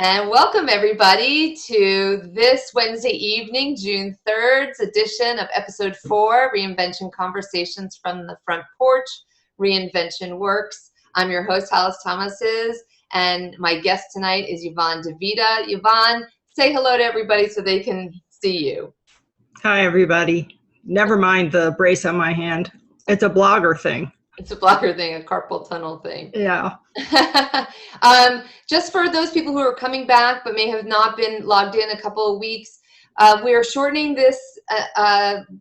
And welcome everybody to this Wednesday evening, June 3rd's edition of episode 4, Reinvention Conversations from the Front Porch, Reinvention Works. I'm your host, Hollis Thomases, and my guest tonight is Yvonne DiVita. Yvonne, say hello to everybody so they can see you. Hi, everybody. Never mind the brace on my hand. It's a blogger thing. It's a blogger thing, a carpal tunnel thing. Yeah. Just for those people who are coming back but may have not been logged in a couple of weeks, we are shortening this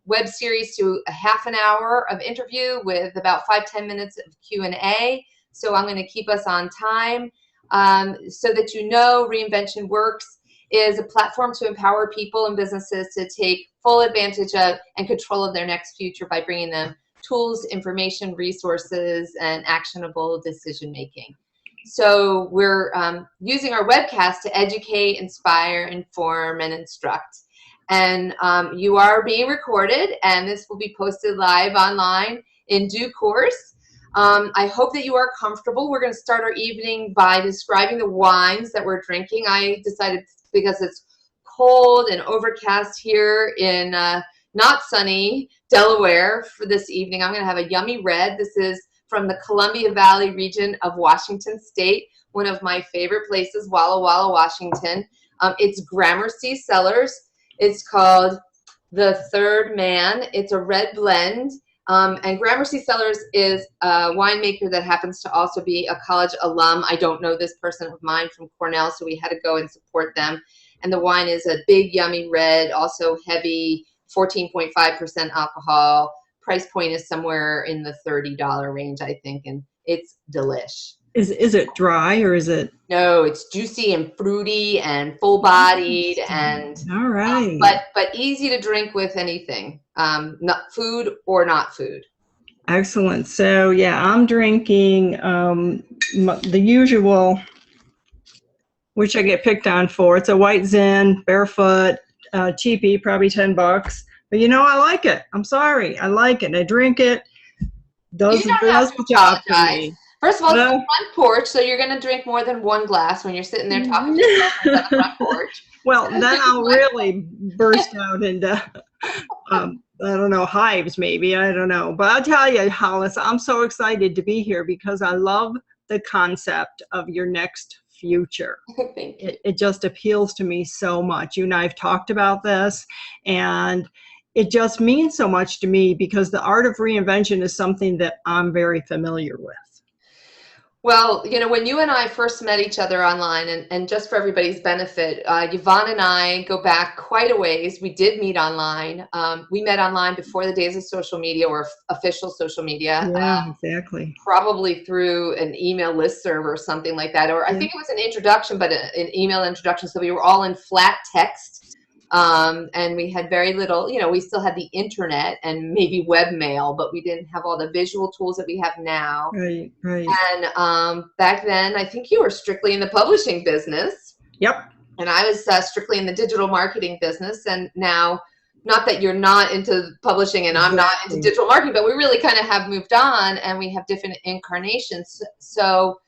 web series to a half an hour of interview with about 5-10 minutes of Q&A. So I'm going to keep us on time so that you know Reinvention Works is a platform to empower people and businesses to take full advantage of and control of their next future by bringing them tools, information, resources, and actionable decision making. So we're using our webcast to educate, inspire, inform, and instruct. And you are being recorded, and this will be posted live online in due course. I hope that you are comfortable. We're going to start our evening by describing the wines that we're drinking. I decided, because it's cold and overcast here in not sunny Delaware for this evening, I'm going to have a yummy red. This is from the Columbia Valley region of Washington State, one of my favorite places, Walla Walla, Washington. It's Gramercy Cellars. It's called The Third Man. It's a red blend. And Gramercy Cellars is a winemaker that happens to also be a college alum. I don't know this person of mine from Cornell, so we had to go and support them. And the wine is a big, yummy red, also heavy, 14.5% alcohol. Price point is somewhere in the $30 range, I think, and it's delish. Is it dry or is it? No, it's juicy and fruity and full-bodied and all right. But easy to drink with anything, not food or not food. Excellent. So yeah, I'm drinking the usual, which I get picked on for. It's a White Zin, barefoot, cheapy, probably $10. But I like it. I'm sorry, I like it. I drink it. Does the job for me. First of all, it's the front porch, so you're going to drink more than one glass when you're sitting there talking to yourself on the front porch. Well, then I'll really burst out into, I don't know, hives maybe. I don't know. But I'll tell you, Hollis, I'm so excited to be here because I love the concept of your next future. It just appeals to me so much. You and I have talked about this, and it just means so much to me because the art of reinvention is something that I'm very familiar with. Well, when you and I first met each other online, and just for everybody's benefit, Yvonne and I go back quite a ways. We did meet online. We met online before the days of social media or official social media. Yeah, exactly. Probably through an email listserv or something like that. Or I think it was an introduction, but an email introduction. So we were all in flat text. And we had very little, we still had the internet and maybe webmail, but we didn't have all the visual tools that we have now. Right. And back then, I think you were strictly in the publishing business. Yep. And I was strictly in the digital marketing business. And now, not that you're not into publishing and I'm not into digital marketing, but we really kind of have moved on and we have different incarnations. So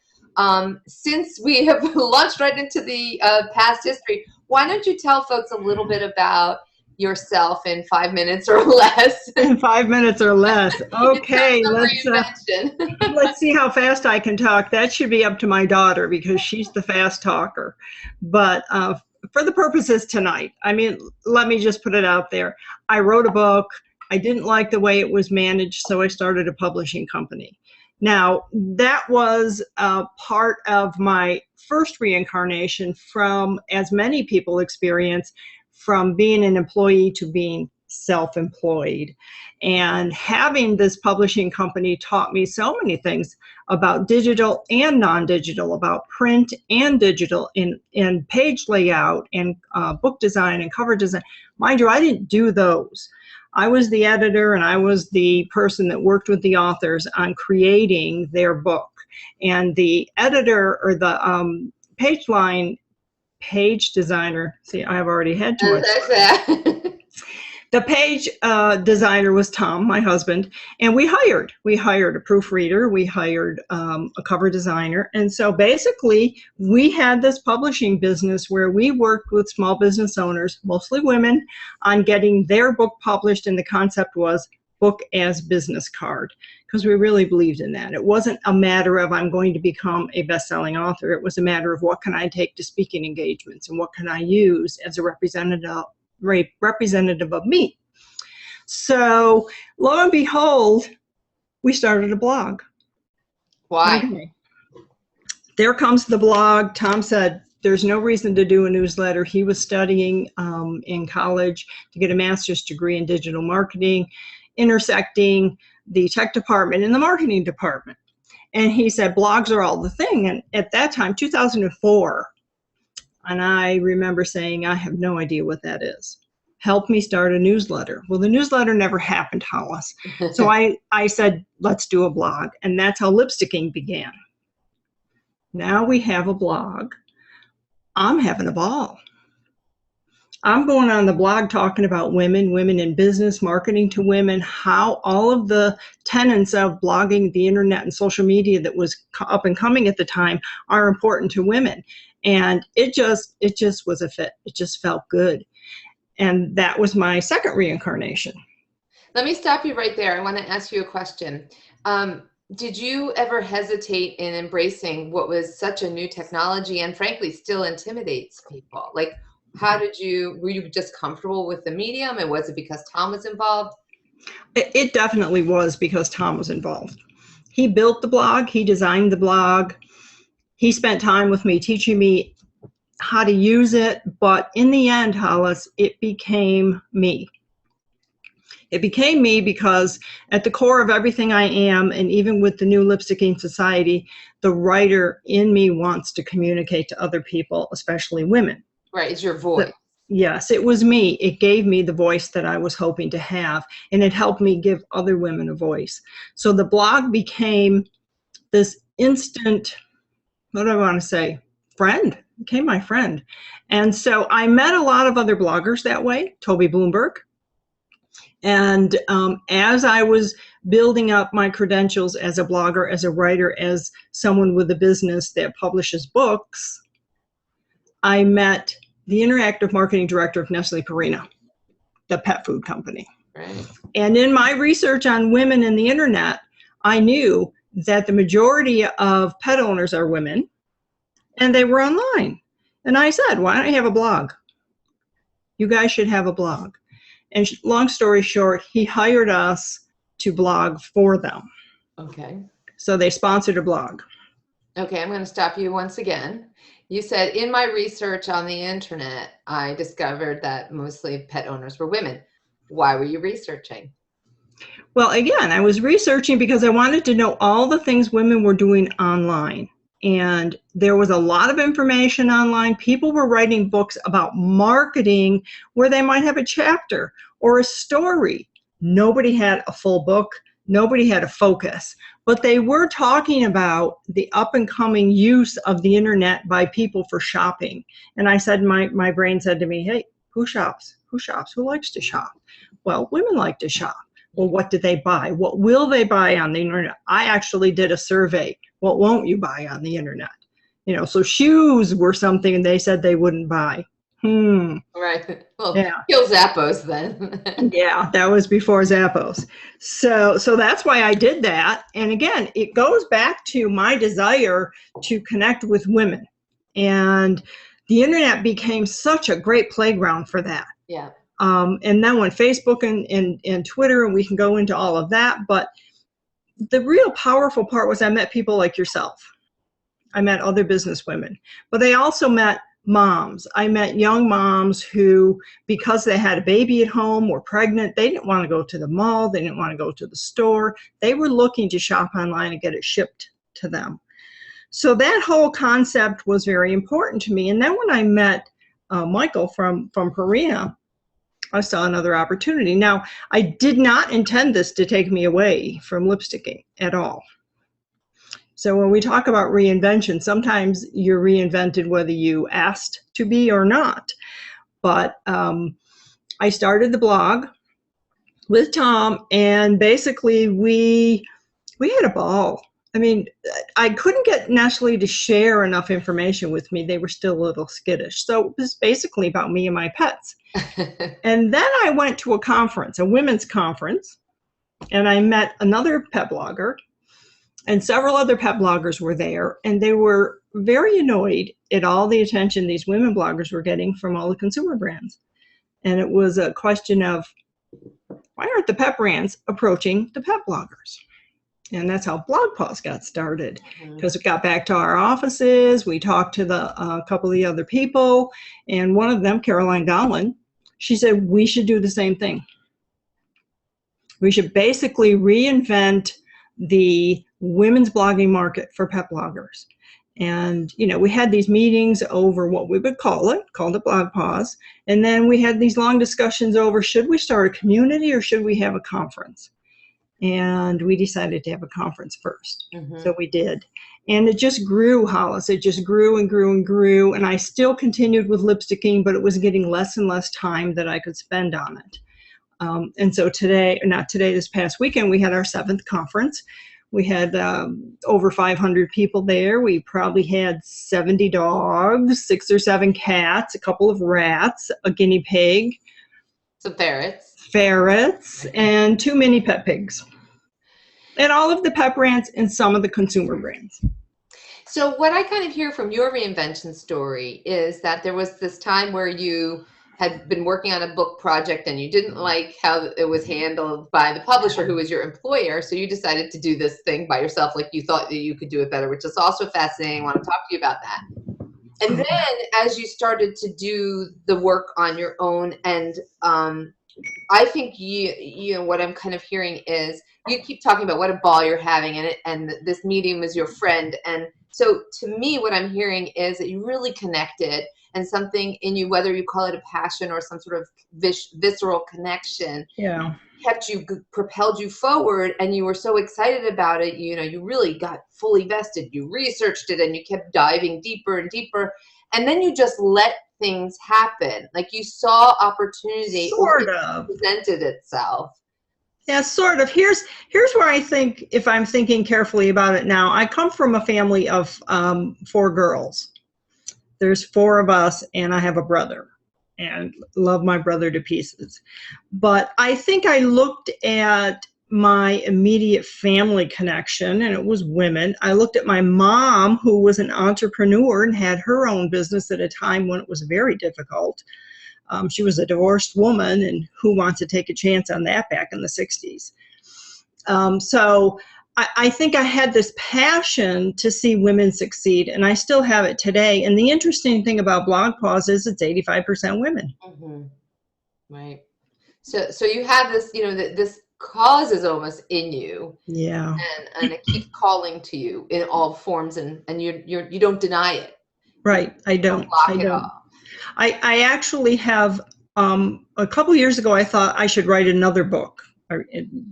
since we have launched right into the past history, why don't you tell folks a little bit about yourself in 5 minutes or less? In 5 minutes or less. Okay, let's see how fast I can talk. That should be up to my daughter because she's the fast talker. But for the purposes tonight, let me just put it out there. I wrote a book. I didn't like the way it was managed, so I started a publishing company. Now, that was part of my first reincarnation from, as many people experience, from being an employee to being self-employed. And having this publishing company taught me so many things about digital and non-digital, about print and digital, in page layout and book design and cover design. Mind you, I didn't do those. I was the editor and I was the person that worked with the authors on creating their book. And the editor or the page designer, see, I've already had too much. The page designer was Tom, my husband, and we hired a proofreader, we hired a cover designer. And so basically we had this publishing business where we worked with small business owners, mostly women, on getting their book published. And the concept was book as business card, because we really believed in that. It wasn't a matter of I'm going to become a best-selling author. It was a matter of what can I take to speaking engagements and what can I use as a representative of me. So lo and behold, we started a blog. Why? Okay. There comes the blog. Tom said there's no reason to do a newsletter. He was studying in college to get a master's degree in digital marketing, intersecting the tech department and the marketing department. And he said blogs are all the thing. And at that time, 2004, and I remember saying, I have no idea what that is. Help me start a newsletter. Well, the newsletter never happened, Hollis. So I said, let's do a blog. And that's how lipsticking began. Now we have a blog. I'm having a ball. I'm going on the blog talking about women in business, marketing to women, how all of the tenets of blogging, the internet, and social media that was up and coming at the time are important to women. And it just was a fit. It just felt good. And that was my second reincarnation. Let me stop you right there. I want to ask you a question. Did you ever hesitate in embracing what was such a new technology and frankly still intimidates people? Like, were you just comfortable with the medium, and was it because Tom was involved? It definitely was because Tom was involved. He built the blog, he designed the blog, he spent time with me teaching me how to use it, but in the end, Hollis, it became me. It became me because at the core of everything I am, and even with the New Lipsticking Society, the writer in me wants to communicate to other people, especially women. Right, it's your voice. Yes, it was me. It gave me the voice that I was hoping to have, and it helped me give other women a voice. So the blog became this instant, what do I want to say, friend. It became my friend. And so I met a lot of other bloggers that way, Toby Bloomberg. And as I was building up my credentials as a blogger, as a writer, as someone with a business that publishes books, I met the interactive marketing director of Nestle Purina, the pet food company. Right. And in my research on women in the internet, I knew that the majority of pet owners are women, and they were online. And I said, why don't you have a blog? You guys should have a blog. And long story short, he hired us to blog for them. Okay. So they sponsored a blog. Okay, I'm going to stop you once again. You said, in my research on the internet, I discovered that mostly pet owners were women. Why were you researching? Well, again, I was researching because I wanted to know all the things women were doing online. And there was a lot of information online. People were writing books about marketing where they might have a chapter or a story. Nobody had a full book. Nobody had a focus. But they were talking about the up and coming use of the internet by people for shopping. And I said, my brain said to me, hey, who shops? Who shops? Who likes to shop? Well, women like to shop. Well, what do they buy? What will they buy on the internet? I actually did a survey. What won't you buy on the internet? You know, so shoes were something they said they wouldn't buy. Right. Well, yeah. Kill Zappos then. Yeah, that was before Zappos. So that's why I did that. And again, it goes back to my desire to connect with women. And the internet became such a great playground for that. Yeah. And then when Facebook and Twitter, and we can go into all of that, but the real powerful part was I met people like yourself. I met other business women, but I also met moms. I met young moms who, because they had a baby at home, were pregnant, they didn't want to go to the mall, they didn't want to go to the store. They were looking to shop online and get it shipped to them. So that whole concept was very important to me. And then when I met Michael from Purina, I saw another opportunity. Now, I did not intend this to take me away from lipsticking at all. So when we talk about reinvention, sometimes you're reinvented whether you asked to be or not. But I started the blog. with Tom, and basically we had a ball. I mean, I couldn't get Nestle to share enough information with me. They were still a little skittish. So it was basically about me and my pets. And then I went to a conference, a women's conference, and I met another pet blogger, and several other pet bloggers were there, and they were very annoyed at all the attention these women bloggers were getting from all the consumer brands. And it was a question of, why aren't the pet brands approaching the pet bloggers? And that's how Blog Pause got started, because we got back to our offices. We talked to a couple of the other people, and one of them, Caroline Gollin, she said, we should do the same thing. We should basically reinvent the women's blogging market for pet bloggers. And, you know, we had these meetings over what we would called it Blog Pause. And then we had these long discussions over, should we start a community or should we have a conference? And we decided to have a conference first. So we did. And it just grew, Hollis. It just grew and grew and grew. And I still continued with lipsticking, but it was getting less and less time that I could spend on it. And so this past weekend, we had our 7th conference. We had over 500 people there. We probably had 70 dogs, 6 or 7 cats, a couple of rats, a guinea pig. Some ferrets, and 2 mini pet pigs. And all of the pet brands and some of the consumer brands. So what I kind of hear from your reinvention story is that there was this time where you had been working on a book project and you didn't like how it was handled by the publisher who was your employer. So you decided to do this thing by yourself, like you thought that you could do it better, which is also fascinating. I want to talk to you about that. And then as you started to do the work on your own, and I think you know what I'm kind of hearing is you keep talking about what a ball you're having in it, and this medium was your friend. And so to me, what I'm hearing is that you really connected, and something in you, whether you call it a passion or some sort of visceral connection, propelled you forward, and you were so excited about it. You know, you really got fully vested. You researched it, and you kept diving deeper and deeper, and then you just let things happen. Like you saw opportunity, sort of presented itself. Yeah, sort of. Here's where I think, if I'm thinking carefully about it now, I come from a family of 4 girls. There's 4 of us, and I have a brother, and love my brother to pieces. But I think I looked at my immediate family connection, and it was women. I looked at my mom, who was an entrepreneur and had her own business at a time when it was very difficult. She was a divorced woman, and who wants to take a chance on that back in the 60s? So I think I had this passion to see women succeed, and I still have it today. And the interesting thing about Blog Pause is it's 85% women. Right. So you have this, you know, this cause is almost in you. Yeah. And it keeps calling to you in all forms, and you don't deny it. Right. I don't. I actually have, a couple years ago, I thought I should write another book.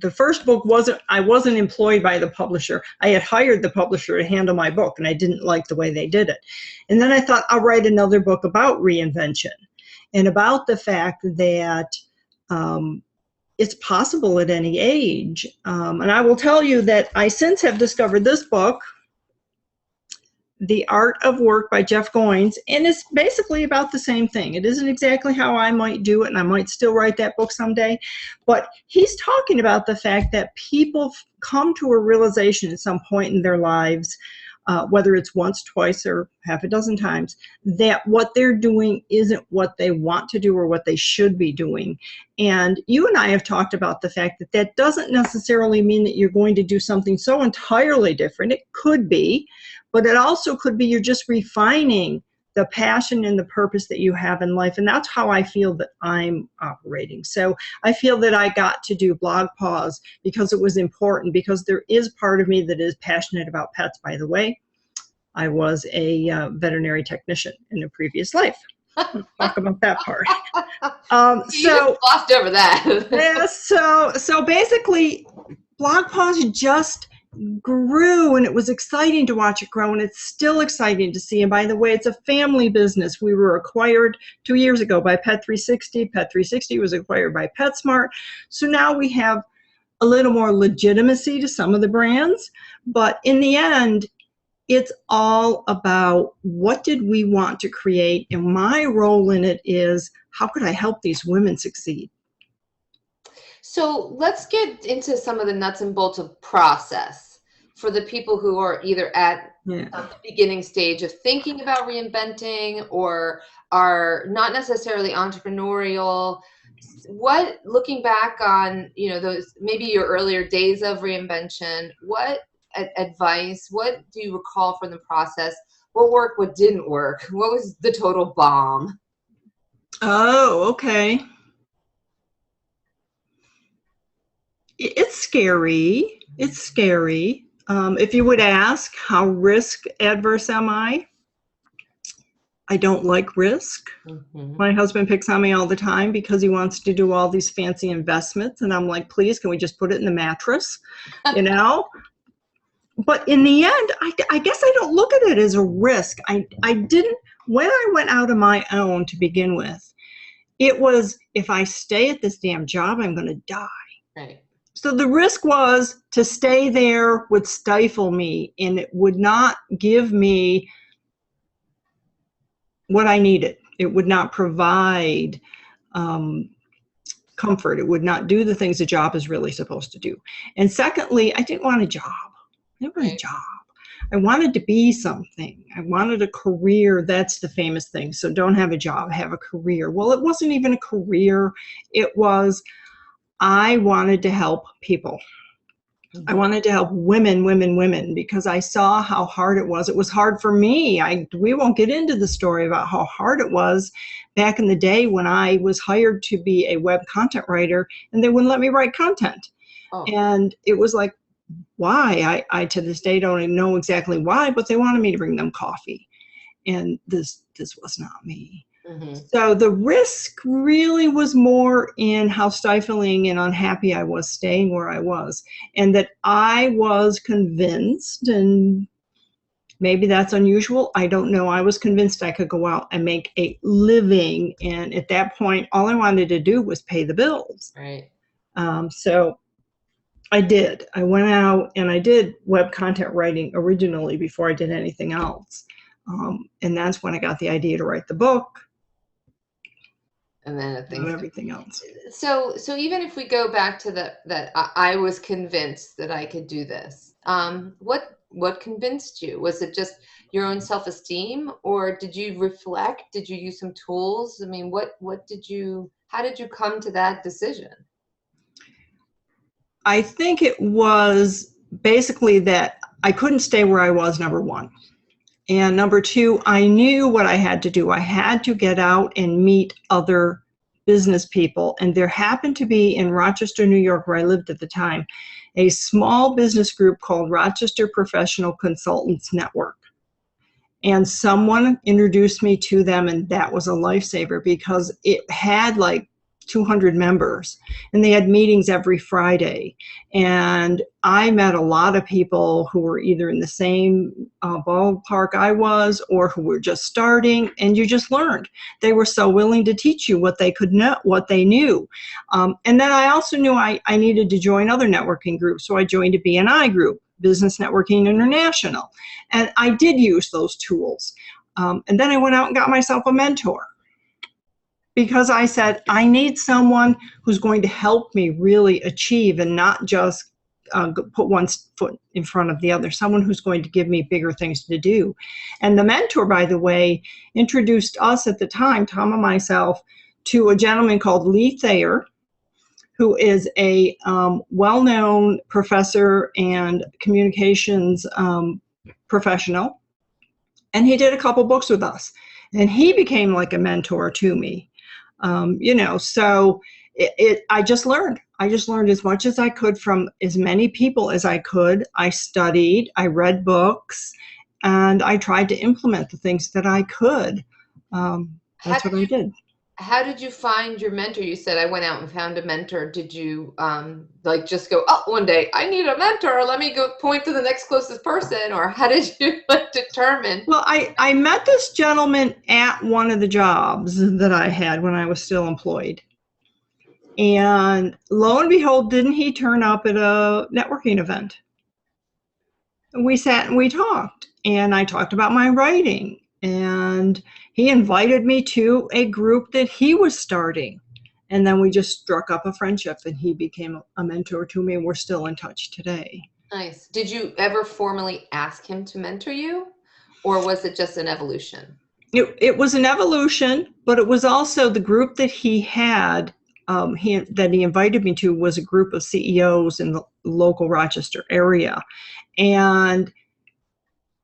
The first book I wasn't employed by the publisher. I had hired the publisher to handle my book, and I didn't like the way they did it. And then I thought I'll write another book about reinvention and about the fact that it's possible at any age. And I will tell you that I since have discovered this book, The Art of Work by Jeff Goins, and it's basically about the same thing. It isn't exactly how I might do it, and I might still write that book someday, but he's talking about the fact that people come to a realization at some point in their lives, whether it's once, twice, or half a dozen times, that what they're doing isn't what they want to do or what they should be doing. And you and I have talked about the fact that that doesn't necessarily mean that you're going to do something so entirely different. It could be, but it also could be you're just refining the passion and the purpose that you have in life. And that's how I feel that I'm operating. So I feel that I got to do Blog Pause because it was important, because there is part of me that is passionate about pets, by the way. I was a veterinary technician in a previous life. We'll talk about that part. You glossed over that. Yeah, so basically, Blog Pause just grew, and it was exciting to watch it grow, and it's still exciting to see. And by the way, it's a family business. We were acquired 2 years ago by Pet360. Pet360 was acquired by PetSmart. So now we have a little more legitimacy to some of the brands. But in the end, it's all about what did we want to create, and my role in it is how could I help these women succeed? So let's get into some of the nuts and bolts of process for the people who are either at the beginning stage of thinking about reinventing or are not necessarily entrepreneurial. What, looking back on, those maybe your earlier days of reinvention, what advice, what do you recall from the process? What worked, what didn't work? What was the total bomb? Oh, okay. It's scary. It's scary. If you would ask, how risk adverse am I? I don't like risk. Mm-hmm. My husband picks on me all the time because he wants to do all these fancy investments. And I'm like, please, can we just put it in the mattress? But in the end, I guess I don't look at it as a risk. I didn't, when I went out on my own to begin with, it was, if I stay at this damn job, I'm going to die. Right. So the risk was to stay there would stifle me, and it would not give me what I needed. It would not provide comfort. It would not do the things a job is really supposed to do. And secondly, I didn't want a job. I didn't want a job. I wanted to be something. I wanted a career. That's the famous thing. So don't have a job, have a career. Well, it wasn't even a career. It was, I wanted to help people. Mm-hmm. I wanted to help women, because I saw how hard it was. It was hard for me. We won't get into the story about how hard it was back in the day when I was hired to be a web content writer, and they wouldn't let me write content. Oh. And it was like, why? I to this day don't even know exactly why, but they wanted me to bring them coffee. And this was not me. Mm-hmm. So the risk really was more in how stifling and unhappy I was staying where I was, and that I was convinced, and maybe that's unusual, I don't know, I was convinced I could go out and make a living, and at that point all I wanted to do was pay the bills. Right. So I did. I went out and I did web content writing originally before I did anything else. And that's when I got the idea to write the book. And then everything else. So even if we go back to that I was convinced that I could do this. What convinced you? Was it just your own self-esteem, or did you reflect? Did you use some tools? I mean, how did you come to that decision? I think it was basically that I couldn't stay where I was, number one. And number two, I knew what I had to do. I had to get out and meet other business people. And there happened to be in Rochester, New York, where I lived at the time, a small business group called Rochester Professional Consultants Network. And someone introduced me to them, and that was a lifesaver because it had like 200 members, and they had meetings every Friday. And I met a lot of people who were either in the same ballpark I was, or who were just starting, and you just learned. They were so willing to teach you what they could know, what they knew. And then I also knew I needed to join other networking groups, so I joined a BNI group, Business Networking International, and I did use those tools. And then I went out and got myself a mentor, because I said, I need someone who's going to help me really achieve and not just put one foot in front of the other, someone who's going to give me bigger things to do. And the mentor, by the way, introduced us at the time, Tom and myself, to a gentleman called Lee Thayer, who is a well-known professor and communications professional. And he did a couple books with us. And he became like a mentor to me. So I just learned. I just learned as much as I could from as many people as I could. I studied, I read books, and I tried to implement the things that I could. That's what I did. how did you find your mentor? You said, I went out and found a mentor. Did you like just go, oh, one day I need a mentor, let me go point to the next closest person? Or how did you determine? Well, I met this gentleman at one of the jobs that I had when I was still employed. And lo and behold, didn't he turn up at a networking event? We sat and we talked, and I talked about my writing, and he invited me to a group that he was starting. And then we just struck up a friendship, and he became a mentor to me, and we're still in touch today. Nice. Did you ever formally ask him to mentor you, or was it just an evolution? It was an evolution, but it was also the group that he had, that he invited me to, was a group of CEOs in the local Rochester area. And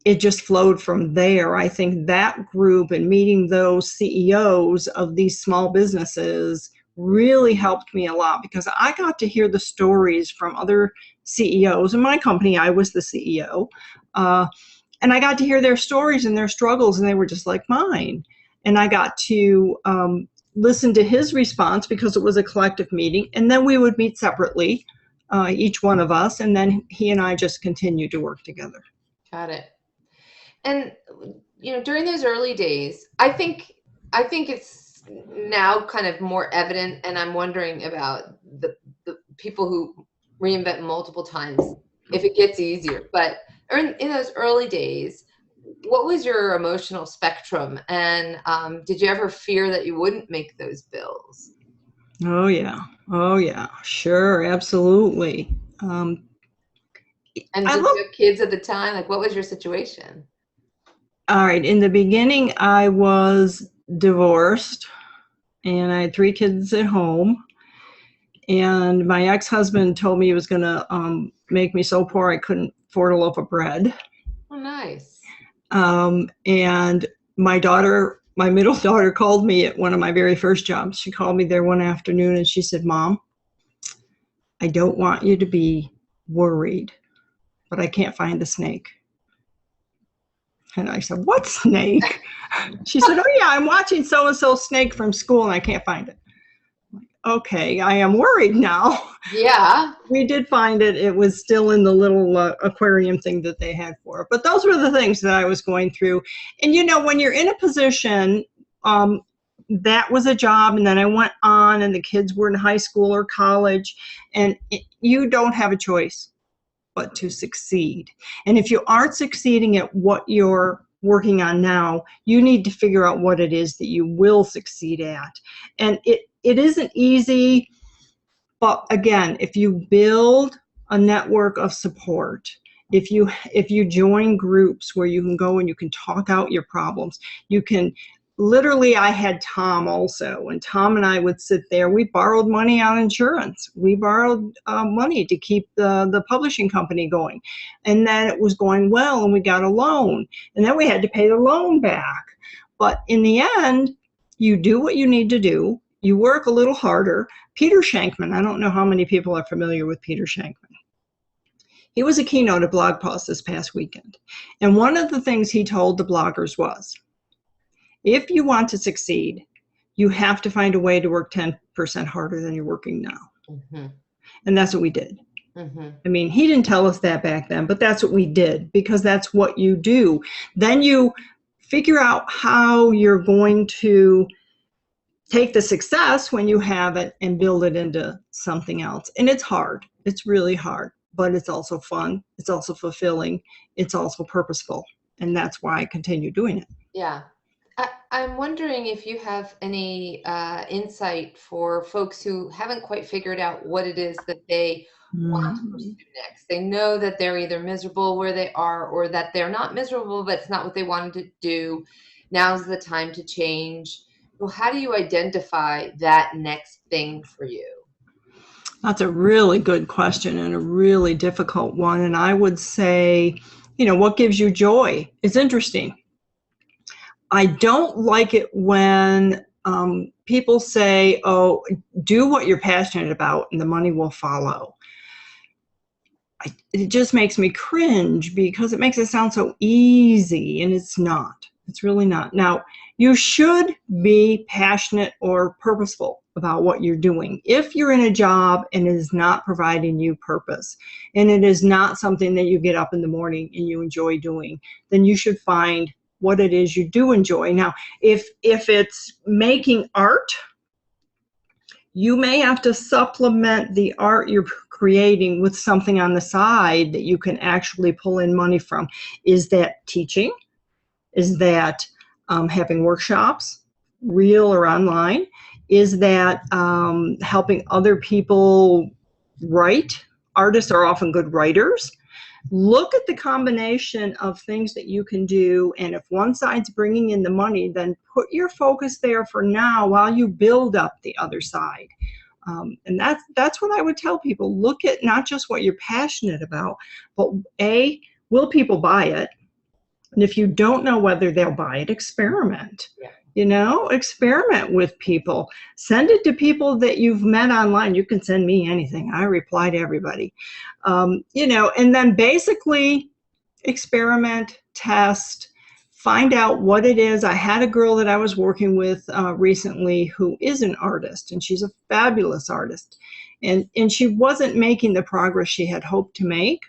it just flowed from there. I think that group and meeting those CEOs of these small businesses really helped me a lot, because I got to hear the stories from other CEOs. In my company, I was the CEO. And I got to hear their stories and their struggles, and they were just like mine. And I got to listen to his response, because it was a collective meeting. And then we would meet separately, each one of us, and then he and I just continued to work together. Got it. And during those early days, I think it's now kind of more evident, and I'm wondering about the people who reinvent multiple times, if it gets easier. But in those early days, what was your emotional spectrum, and did you ever fear that you wouldn't make those bills? Oh yeah, sure, absolutely. And did you have kids at the time? Like, what was your situation? All right, in the beginning, I was divorced, and I had 3 kids at home. And my ex-husband told me he was going to make me so poor I couldn't afford a loaf of bread. Oh, nice. And my middle daughter, called me at one of my very first jobs. She called me there one afternoon, and she said, "Mom, I don't want you to be worried, but I can't find the snake." And I said, "What snake?" She said, "Oh yeah, I'm watching so-and-so snake from school, and I can't find it." I'm like, okay, I am worried now. Yeah. We did find it. It was still in the little aquarium thing that they had for it. But those were the things that I was going through. And when you're in a position, that was a job, and then I went on, and the kids were in high school or college, and you don't have a choice but to succeed. And if you aren't succeeding at what you're working on now, you need to figure out what it is that you will succeed at. And it isn't easy, but again, if you build a network of support, if you join groups where you can go and you can talk out your problems, you can literally, I had Tom also, and Tom and I would sit there. We borrowed money on insurance. We borrowed money to keep the publishing company going. And then it was going well, and we got a loan. And then we had to pay the loan back. But in the end, you do what you need to do. You work a little harder. Peter Shankman, I don't know how many people are familiar with Peter Shankman. He was a keynote at Blog Post this past weekend. And one of the things he told the bloggers was, if you want to succeed, you have to find a way to work 10% harder than you're working now. Mm-hmm. And that's what we did. Mm-hmm. I mean, he didn't tell us that back then, but that's what we did, because that's what you do. Then you figure out how you're going to take the success when you have it and build it into something else. And it's hard. It's really hard, but it's also fun. It's also fulfilling. It's also purposeful. And that's why I continue doing it. Yeah. I'm wondering if you have any insight for folks who haven't quite figured out what it is that they want to pursue next. They know that they're either miserable where they are, or that they're not miserable, but it's not what they wanted to do. Now's the time to change. Well, how do you identify that next thing for you? That's a really good question, and a really difficult one. And I would say, what gives you joy? It's interesting. I don't like it when people say, oh, do what you're passionate about and the money will follow. It just makes me cringe, because it makes it sound so easy, and it's not. It's really not. Now, you should be passionate or purposeful about what you're doing. If you're in a job and it is not providing you purpose, and it is not something that you get up in the morning and you enjoy doing, then you should find what it is you do enjoy. Now, if it's making art, you may have to supplement the art you're creating with something on the side that you can actually pull in money from. Is that teaching? Is that having workshops, real or online? Is that helping other people write? Artists are often good writers. Look at the combination of things that you can do, and if one side's bringing in the money, then put your focus there for now while you build up the other side. And that's what I would tell people. Look at not just what you're passionate about, but will people buy it? And if you don't know whether they'll buy it, experiment. Yeah. Experiment with people. Send it to people that you've met online. You can send me anything. I reply to everybody. And then basically experiment, test, find out what it is. I had a girl that I was working with recently who is an artist, and she's a fabulous artist. And she wasn't making the progress she had hoped to make.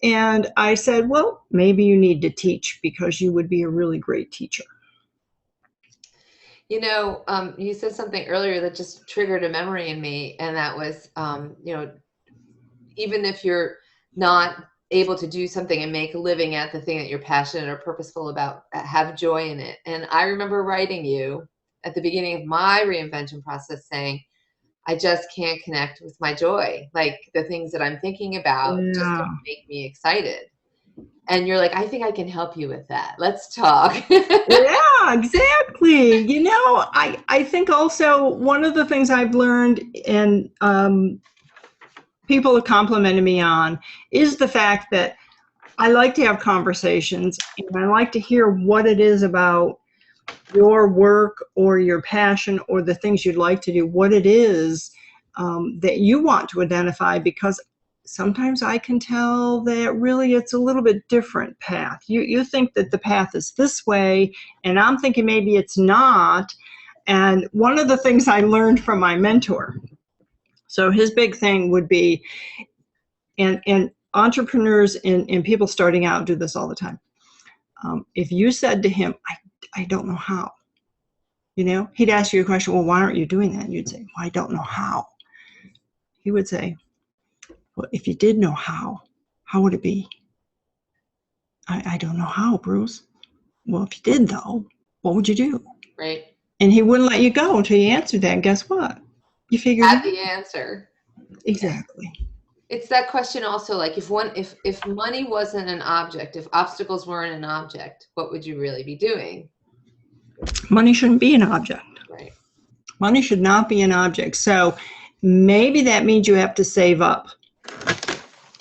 And I said, well, maybe you need to teach because you would be a really great teacher. You said something earlier that just triggered a memory in me. And that was, even if you're not able to do something and make a living at the thing that you're passionate or purposeful about, have joy in it. And I remember writing you at the beginning of my reinvention process saying, I just can't connect with my joy. Like the things that I'm thinking about just don't make me excited. And you're like, I think I can help you with that. Let's talk. Yeah, exactly. I think also one of the things I've learned, and people have complimented me on, is the fact that I like to have conversations and I like to hear what it is about your work or your passion or the things you'd like to do, what it is that you want to identify, because sometimes I can tell that really it's a little bit different path. You think that the path is this way, and I'm thinking maybe it's not. And one of the things I learned from my mentor, so his big thing would be, and entrepreneurs and people starting out do this all the time. If you said to him, I don't know how, he'd ask you a question, well, why aren't you doing that? And you'd say, well, I don't know how. He would say, well, if you did know how would it be? I don't know how, Bruce. Well, if you did though, what would you do? Right. And he wouldn't let you go until you answered that. And guess what? You figured out the answer. Exactly. It's that question also, like if money wasn't an object, if obstacles weren't an object, what would you really be doing? Money shouldn't be an object. Right. Money should not be an object. So maybe that means you have to save up.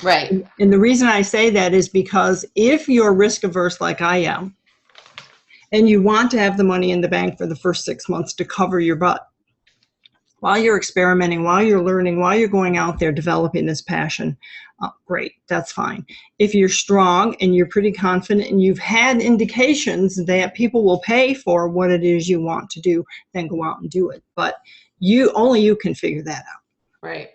Right. And the reason I say that is because if you're risk averse like I am, and you want to have the money in the bank for the first 6 months to cover your butt, while you're experimenting, while you're learning, while you're going out there developing this passion, great, that's fine. If you're strong and you're pretty confident and you've had indications that people will pay for what it is you want to do, then go out and do it. But only you can figure that out. Right.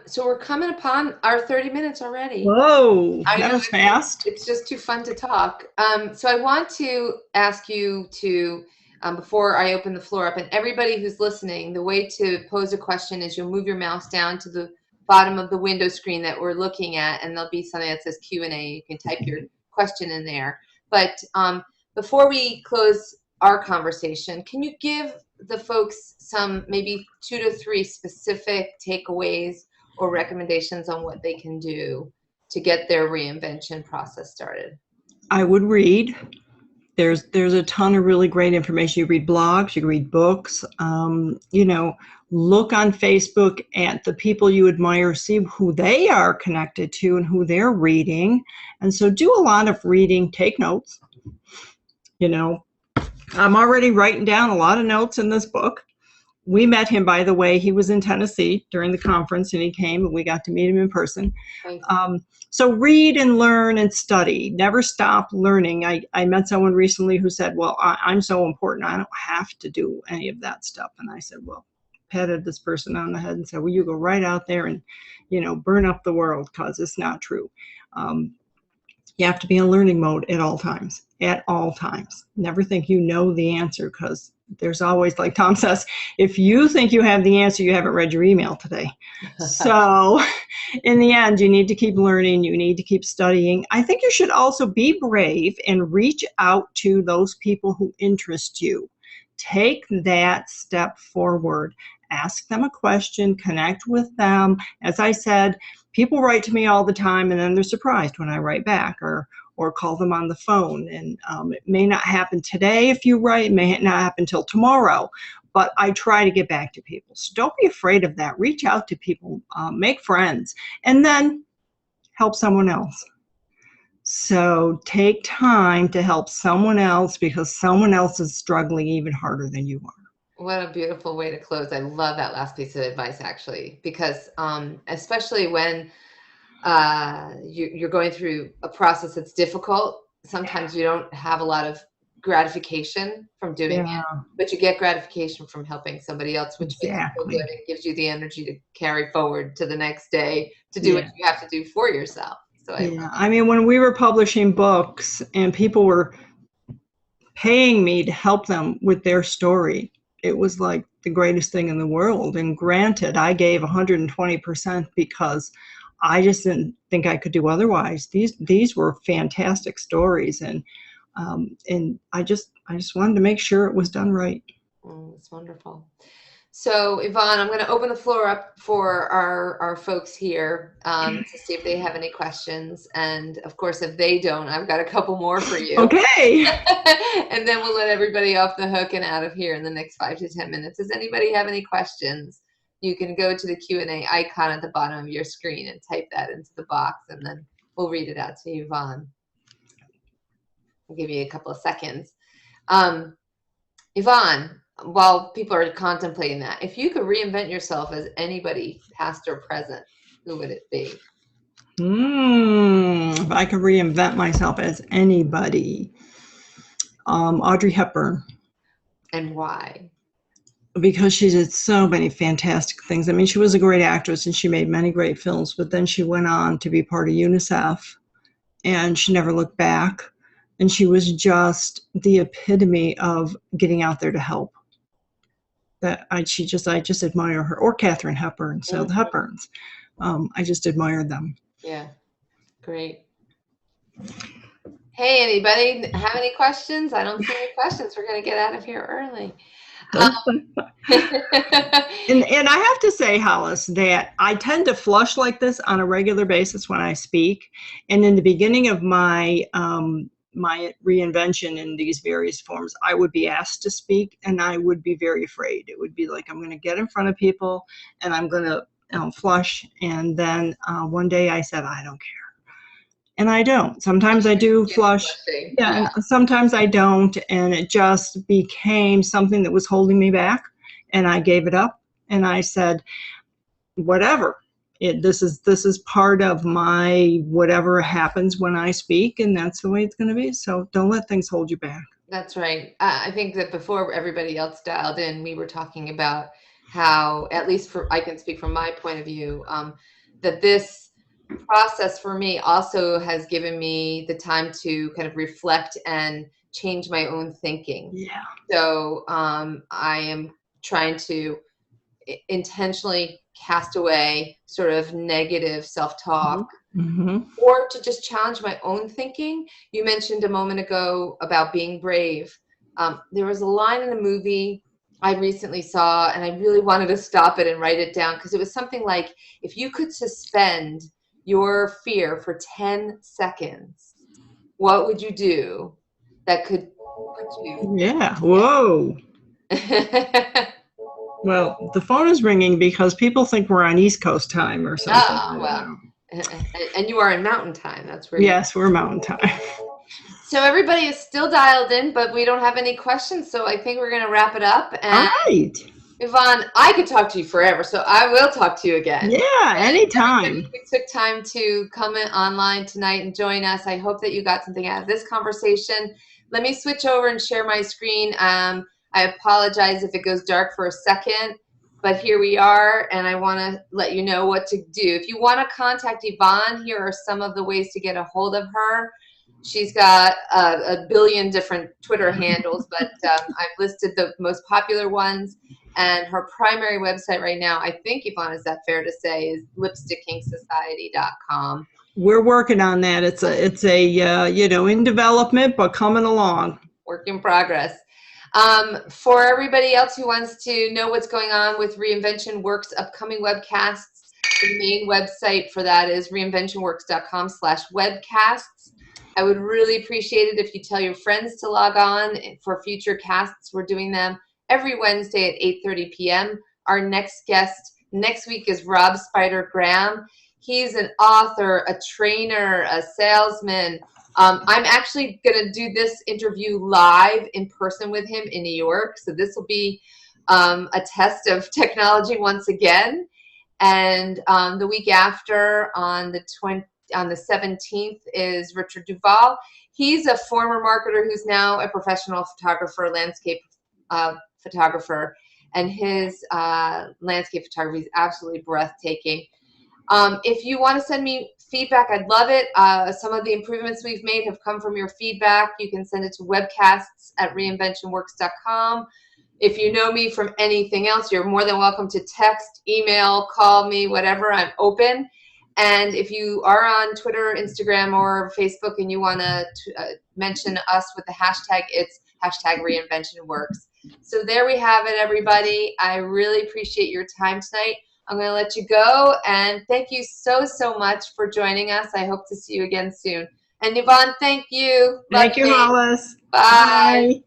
So we're coming upon our 30 minutes already. Whoa, that was fast. It's just too fun to talk. So I want to ask you to, before I open the floor up, and everybody who's listening, the way to pose a question is you'll move your mouse down to the bottom of the window screen that we're looking at, and there'll be something that says Q&A. You can type your question in there. But before we close our conversation, can you give the folks some maybe 2 to 3 specific takeaways or recommendations on what they can do to get their reinvention process started? I would read. There's a ton of really great information. You read blogs, you read books, look on Facebook at the people you admire, see who they are connected to and who they're reading. And so do a lot of reading, take notes. I'm already writing down a lot of notes in this book. we met him, by the way. He was in Tennessee during the conference, and he came, and we got to meet him in person. So read and learn and study. Never stop learning. I met someone recently who said, well, I'm so important, I don't have to do any of that stuff. And I said, well, patted this person on the head and said, well, you go right out there and, burn up the world, because it's not true. You have to be in learning mode at all times. At all times. Never think you know the answer, because there's always, like Tom says, if you think you have the answer, you haven't read your email today. So in the end, you need to keep learning. You need to keep studying. I think you should also be brave and reach out to those people who interest you. Take that step forward. Ask them a question, connect with them. As I said, people write to me all the time, and then they're surprised when I write back or call them on the phone. And it may not happen today if you write. It may not happen till tomorrow. But I try to get back to people. So don't be afraid of that. Reach out to people, make friends, and then help someone else. So take time to help someone else, because someone else is struggling even harder than you are. What a beautiful way to close. I love that last piece of advice, actually, because especially when you're going through a process that's difficult, sometimes you don't have a lot of gratification from doing it, but you get gratification from helping somebody else, which makes you feel good. It gives you the energy to carry forward to the next day to do what you have to do for yourself. So I mean, when we were publishing books and people were paying me to help them with their story, it was like the greatest thing in the world. And granted, I gave 120% because I just didn't think I could do otherwise. These were fantastic stories, and I just wanted to make sure it was done right. That's wonderful. So Yvonne, I'm going to open the floor up for our folks here to see if they have any questions. And of course, if they don't, I've got a couple more for you. Okay. And then we'll let everybody off the hook and out of here in the next 5 to 10 minutes. Does anybody have any questions? You can go to the Q&A icon at the bottom of your screen and type that into the box, and then we'll read it out to Yvonne. I'll give you a couple of seconds. Yvonne, while people are contemplating that, if you could reinvent yourself as anybody, past or present, who would it be? If I could reinvent myself as anybody, Audrey Hepburn. And why? Because she did so many fantastic things. I mean, she was a great actress and she made many great films, but then she went on to be part of UNICEF, and she never looked back. And she was just the epitome of getting out there to help. I just admire her. Or Katharine Hepburn. So the Hepburns, I just admired them. Yeah, great. Hey, anybody have any questions? I don't see any questions. We're going to get out of here early. And I have to say, Hollis, that I tend to flush like this on a regular basis when I speak. And in the beginning of my my reinvention in these various forms, I would be asked to speak, and I would be very afraid. It would be like, I'm going to get in front of people and I'm going to flush. And then one day I said, I don't care. And I don't. Sometimes I do flush. Yeah. And sometimes I don't. And it just became something that was holding me back. And I gave it up. And I said, whatever. This is part of my whatever happens when I speak, and that's the way it's going to be. So don't let things hold you back. That's right. I think that before everybody else dialed in, we were talking about how, at least I can speak from my point of view, that this process for me also has given me the time to kind of reflect and change my own thinking. Yeah. So I am trying to intentionally cast away sort of negative self-talk, or to just challenge my own thinking. You mentioned a moment ago about being brave. There was a line in a movie I recently saw, and I really wanted to stop it and write it down, because it was something like, if you could suspend your fear for 10 seconds, what would you do that could put you? Yeah. Whoa. Well, the phone is ringing because people think we're on East Coast time or something. Oh, well. And you are in Mountain Time. That's where. Yes, we're Mountain Time. So everybody is still dialed in, but we don't have any questions. So I think we're going to wrap it up. And all right. Yvonne, I could talk to you forever, so I will talk to you again. Yeah, anytime. Everybody who took time to come in online tonight and join us, I hope that you got something out of this conversation. Let me switch over and share my screen. I apologize if it goes dark for a second, but here we are, and I want to let you know what to do. If you want to contact Yvonne, here are some of the ways to get a hold of her. She's got a billion different Twitter handles, but I've listed the most popular ones. And her primary website right now, I think, Yvonne, is that fair to say, is lipstickingsociety.com. We're working on that. It's a in development, but coming along. Work in progress. For everybody else who wants to know what's going on with Reinvention Works upcoming webcasts, the main website for that is reinventionworks.com/webcasts. I would really appreciate it if you tell your friends to log on for future casts. We're doing them every Wednesday at 8:30 p.m. Our next guest next week is Rob Spider-Graham. He's an author, a trainer, a salesman. I'm actually going to do this interview live in person with him in New York. So this will be a test of technology once again. And the week after, on the 17th, is Richard Duval. He's a former marketer who's now a professional photographer, landscape photographer, and his landscape photography is absolutely breathtaking. If you want to send me feedback, I'd love it. Some of the improvements we've made have come from your feedback. You can send it to webcasts@reinventionworks.com. If you know me from anything else, you're more than welcome to text, email, call me, whatever. I'm open. And if you are on Twitter, Instagram, or Facebook and you want to mention us with the hashtag, it's #ReinventionWorks. So there we have it, everybody. I really appreciate your time tonight. I'm going to let you go. And thank you so, so much for joining us. I hope to see you again soon. And Yvonne, thank you. Thank you, Hollis. Bye. Bye.